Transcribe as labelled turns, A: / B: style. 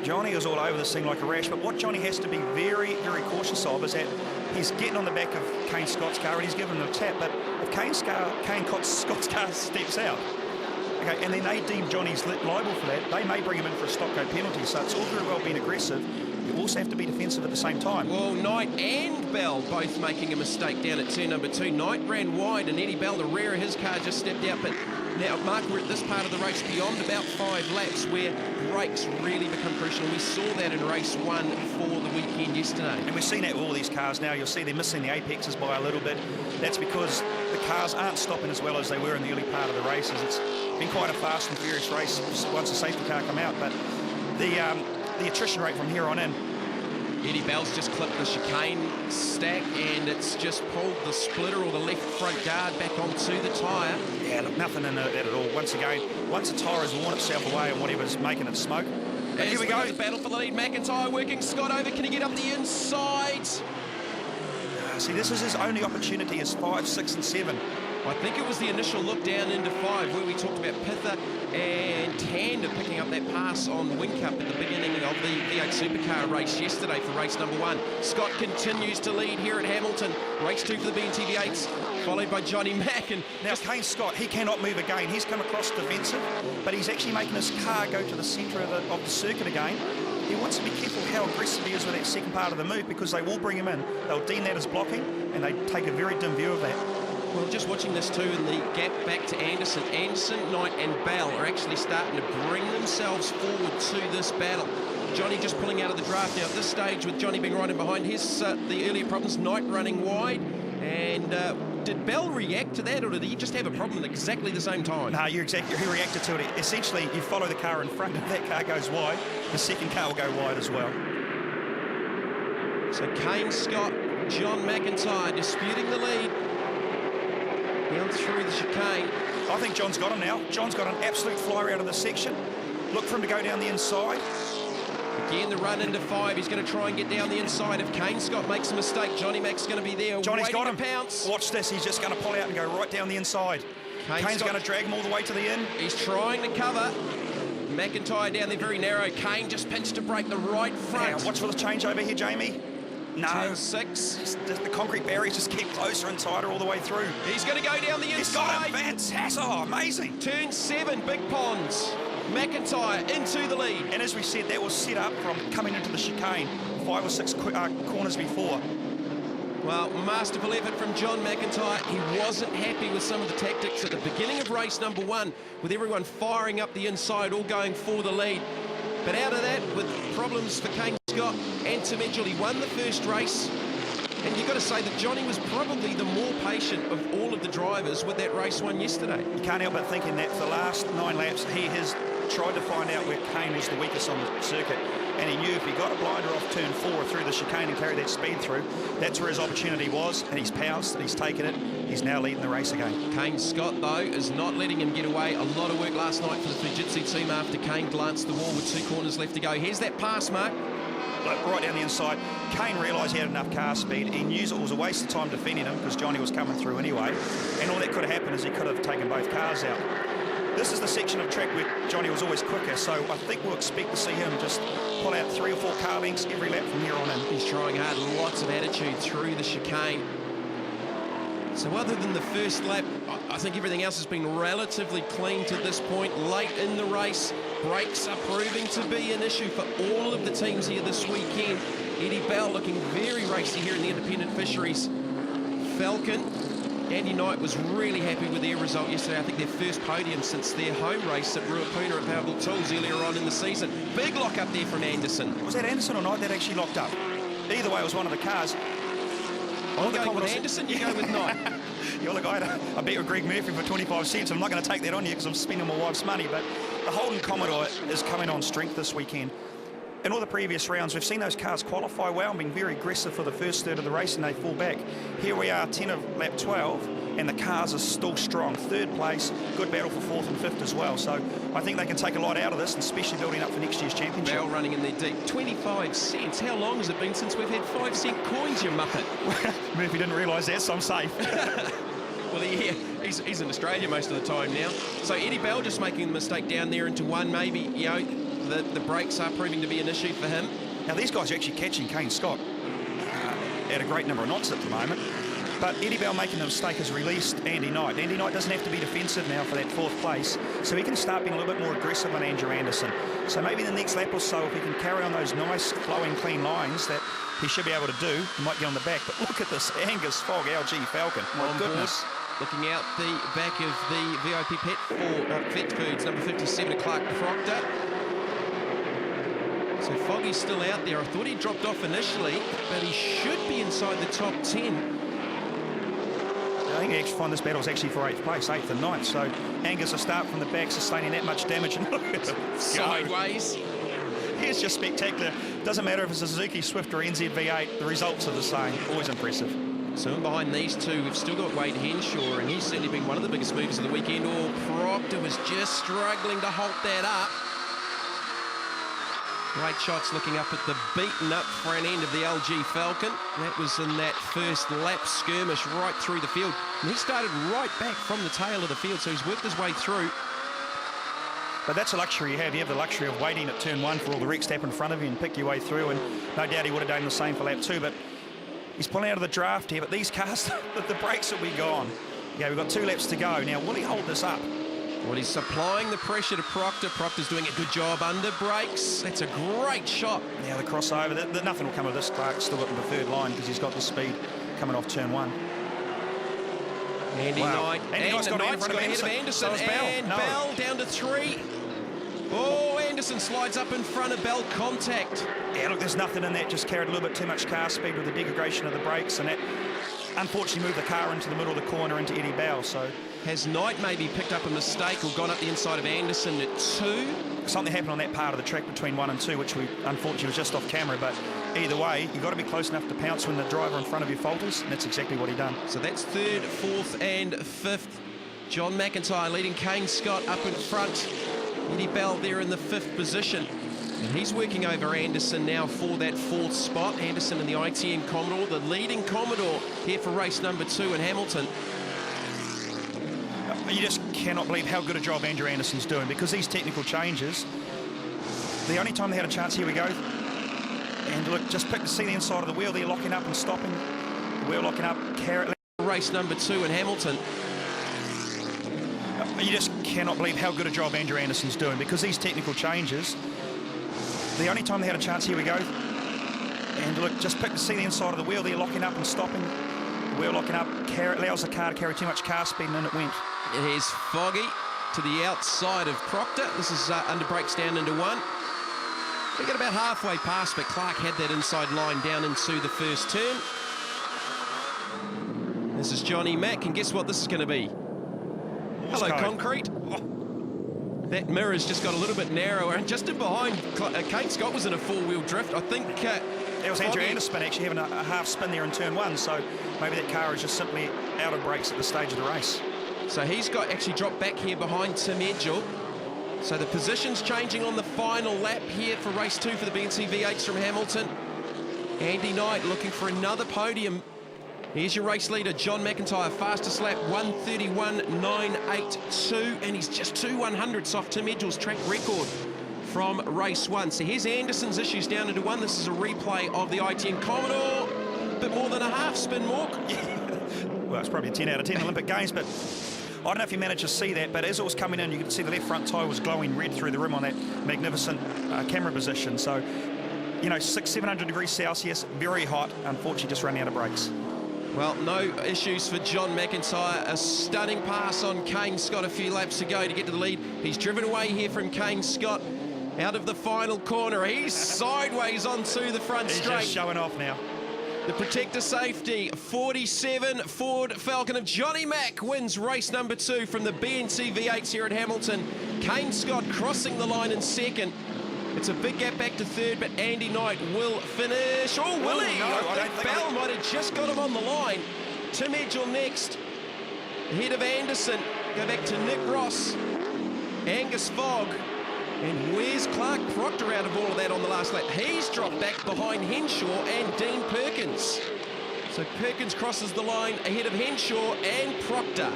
A: Johnny is all over this thing like a rash, but what Johnny has to be very, very cautious of is that he's getting on the back of Kane Scott's car and he's giving him a tap, but if Kane Scott's car steps out, okay, and then they deem Johnny's liable for that, they may bring him in for a stop-go penalty, so it's all very well being aggressive. You also have to be defensive at the same time.
B: Well, Knight and Bell both making a mistake down at turn number 2. Knight ran wide and Eddie Bell, the rear of his car, just stepped out. But now, Mark, we're at this part of the race beyond about 5 laps where brakes really become crucial. And we saw that in race 1 for the weekend yesterday.
A: And we've seen that with all these cars now. You'll see they're missing the apexes by a little bit. That's because the cars aren't stopping as well as they were in the early part of the races. It's been quite a fast and furious race once the safety car come out. But the attrition rate from here on in.
B: Eddie Bell's just clipped the chicane stack and it's just pulled the splitter or the left front guard back onto the tyre.
A: Yeah, look, nothing in that at all. Once again, once the tyre has worn itself away and whatever's making it smoke. And here we go.
B: The battle for the lead. McIntyre working Scott over. Can he get up the inside?
A: See, this is his only opportunity is 5, 6 and 7.
B: I think it was the initial look down into 5 where we talked about Pither and Tander picking up that pass on Whincup at the beginning of the V8 Supercar race yesterday for race number 1. Scott continues to lead here at Hamilton. Race 2 for the BNTV8s, followed by Johnny Mack. And
A: now Kane Scott, he cannot move again. He's come across defensive, but he's actually making his car go to the centre of the circuit again. He wants to be careful how aggressive he is with that second part of the move because they will bring him in. They'll deem that as blocking, and they take a very dim view of that.
B: Well, just watching this too, and the gap back to Anderson. Anderson, Knight and Bell are actually starting to bring themselves forward to this battle. Johnny just pulling out of the draft now at this stage with Johnny being right in behind. Here's the earlier problems, Knight running wide. And did Bell react to that, or did he just have a problem at exactly the same time?
A: No, he reacted to it. Essentially, you follow the car in front. If that car goes wide, the second car will go wide as well.
B: So Kane Scott, John McIntyre disputing the lead. Down through the chicane.
A: I think John's got him now. John's got an absolute flyer out of this section. Look for him to go down the inside.
B: Again, the run into 5. He's going to try and get down the inside. If Kane Scott makes a mistake, Johnny Mack's going to be there.
A: Johnny's got him.
B: Pounce.
A: Watch this. He's just going to pull out and go right down the inside. Kane's going to drag him all the way to the end.
B: He's trying to cover. McIntyre down there very narrow. Kane just pinched to break the right front.
A: Now, watch for the changeover here, Jamie. No.
B: Turn 6.
A: The concrete barriers just keep closer and tighter all the way through.
B: He's going to go down the inside.
A: He's got him. Fantastic. Oh, amazing.
B: Turn 7, Big Ponds. McIntyre into the lead.
A: And as we said, that was set up from coming into the chicane 5 or 6 corners before.
B: Well, masterful effort from John McIntyre. He wasn't happy with some of the tactics at the beginning of race number 1, with everyone firing up the inside, all going for the lead. But out of that, with problems for Kane Scott and Tim Edgell, he won the first race. And you've got to say that Johnny was probably the more patient of all of the drivers with that race 1 yesterday.
A: You can't help but thinking that for the last 9 laps, he has tried to find out where Kane was the weakest on the circuit. And he knew if he got a blinder off turn 4 through the chicane and carried that speed through, that's where his opportunity was. And he's pounced, and he's taken it. He's now leading the race again.
B: Kane Scott, though, is not letting him get away. A lot of work last night for the Fujitsu team after Kane glanced the wall with 2 corners left to go. Here's that pass, Mark.
A: Look, right down the inside. Kane realised he had enough car speed. He knew it was a waste of time defending him because Johnny was coming through anyway. And all that could have happened is he could have taken both cars out. This is the section of track where Johnny was always quicker, so I think we'll expect to see him just pull out 3 or 4 car lengths every lap from here on in.
B: He's trying hard, lots of attitude through the chicane. So other than the first lap, I think everything else has been relatively clean to this point. Late in the race, brakes are proving to be an issue for all of the teams here this weekend. Eddie Bell looking very racy here in the Independent Fisheries. Falcon. Andy Knight was really happy with their result yesterday. I think their first podium since their home race at Ruapuna at Powerful Tools earlier on in the season. Big lock up there from Anderson.
A: Was that Anderson or Knight that actually locked up? Either way, it was one of the cars.
B: I'm going with Anderson, you go with Knight.
A: Yeah, look, I bet with Greg Murphy for 25 cents. I'm not going to take that on you because I'm spending my wife's money, but the Holden Commodore is coming on strength this weekend. In all the previous rounds, we've seen those cars qualify well and been very aggressive for the first third of the race, and they fall back. Here we are, 10 of lap 12, and the cars are still strong. 3rd place, good battle for 4th and 5th as well. So I think they can take a lot out of this, and especially building up for next year's championship.
B: Bell running in there deep. 25 cents. How long has it been since we've had 5-cent coins, you muppet?
A: Murphy didn't realise that, so I'm safe.
B: Well, yeah, he's in Australia most of the time now. So Eddie Bell just making the mistake down there into 1, maybe, you know, that the brakes are proving to be an issue for him.
A: Now, these guys are actually catching Kane Scott at a great number of knots at the moment. But Eddie Bell making the mistake has released Andy Knight. Andy Knight doesn't have to be defensive now for that 4th place, so he can start being a little bit more aggressive on Andrew Anderson. So maybe the next lap or so, if he can carry on those nice flowing clean lines that he should be able to do, he might get on the back. But look at this Angus Fogg LG Falcon. My goodness.
B: Looking out the back of the VIP Pet Foods, number 57, Clark Proctor. So Foggy's still out there. I thought he dropped off initially, but he should be inside the top 10.
A: I think he actually find this battle is actually for 8th place, 8th and 9th. So Angus will start from the back, sustaining that much damage. And look at him
B: Sideways.
A: He's just spectacular. Doesn't matter if it's a Suzuki Swift or NZV8, the results are the same. Always impressive.
B: So in behind these two, we've still got Wade Henshaw, and he's certainly been one of the biggest movers of the weekend. Oh, Proctor was just struggling to halt that up. Great shots looking up at the beaten up front end of the LG Falcon. That was in that first lap skirmish right through the field. And he started right back from the tail of the field, so he's worked his way through.
A: But that's a luxury you have. You have the luxury of waiting at turn 1 for all the wrecks to happen in front of you and pick your way through. And no doubt he would have done the same for lap 2. But he's pulling out of the draft here. But these cars, the brakes will be gone. Yeah, we've got 2 laps to go. Now, will he hold this up?
B: Well, he's supplying the pressure to Proctor. Proctor's doing a good job under brakes. That's a great shot.
A: Now the crossover, nothing will come of this. Clark's still got the 3rd line because he's got the speed coming off turn 1.
B: Andy Knight.
A: Andy Knight's got ahead of
B: Anderson.
A: So
B: and Bell down to 3. Oh, Anderson slides up in front of Bell. Contact.
A: Yeah, look, there's nothing in that. Just carried a little bit too much car speed with the degradation of the brakes, and that unfortunately moved the car into the middle of the corner into Eddie Bell. So
B: has Knight maybe picked up a mistake or gone up the inside of Anderson at 2?
A: Something happened on that part of the track between 1 and 2, which we unfortunately was just off camera. But either way, you've got to be close enough to pounce when the driver in front of you falters, and that's exactly what he done.
B: So that's 3rd, 4th and 5th. John McIntyre leading Kane Scott up in front. Eddie Bell there in the 5th position. And he's working over Anderson now for that 4th spot. Anderson in the ITM Commodore, the leading Commodore here for race number 2 in Hamilton.
A: You just cannot believe how good a job Andrew Anderson's doing, because these technical changes, the only time they had a chance, here we go. And look, just pick to see the inside of the wheel there, locking up and stopping. The wheel locking up,
B: race number 2 in Hamilton.
A: You just cannot believe how good a job Andrew Anderson's doing, because these technical changes, the only time they had a chance, here we go. And look, just pick to see the inside of the wheel there, locking up and stopping. The wheel locking up, allows the car to carry too much car speed, and then it went.
B: Here's Foggy to the outside of Proctor. This is under brakes down into 1. We get about halfway past, but Clark had that inside line down into the first turn. This is Johnny Mack, and guess what this is going to be? Hello, Concrete. Oh. That mirror's just got a little bit narrower, and just in behind, Kane Scott was in a 4-wheel drift. I think
A: it was Andrew Anderson actually having a half spin there in turn 1, so maybe that car is just simply out of brakes at the stage of the race.
B: So he's got actually dropped back here behind Tim Edgell. So the position's changing on the final lap here for race 2 for the NZV8s from Hamilton. Andy Knight looking for another podium. Here's your race leader, John McIntyre, fastest lap, 1:31.982, and he's just 2/100ths off Tim Edgell's track record from race 1. So here's Anderson's issues down into 1. This is a replay of the ITM Commodore. Bit more than a half spin, Mork.
A: Well, it's probably a 10 out of 10 Olympic Games, but I don't know if you managed to see that, but as it was coming in, you could see the left front tyre was glowing red through the rim on that magnificent camera position. So, you know, 600-700 degrees Celsius, very hot, unfortunately just running out of brakes.
B: Well, no issues for John McIntyre. A stunning pass on Kane Scott a few laps ago to get to the lead. He's driven away here from Kane Scott out of the final corner. He's sideways onto the front straight.
A: He's just showing off now.
B: The protector safety, 47 Ford Falcon of Johnny Mack wins race number 2 from the BNCV8s here at Hamilton. Kane Scott crossing the line in 2nd. It's a big gap back to 3rd, but Andy Knight will finish. Oh, will he?
A: No,
B: I think Bell might have just got him on the line. Tim Edgell next. Ahead of Anderson. Go back to Nick Ross. Angus Fogg. And where's Clark Proctor out of all of that on the last lap? He's dropped back behind Henshaw and Dean Perkins. So Perkins crosses the line ahead of Henshaw and Proctor.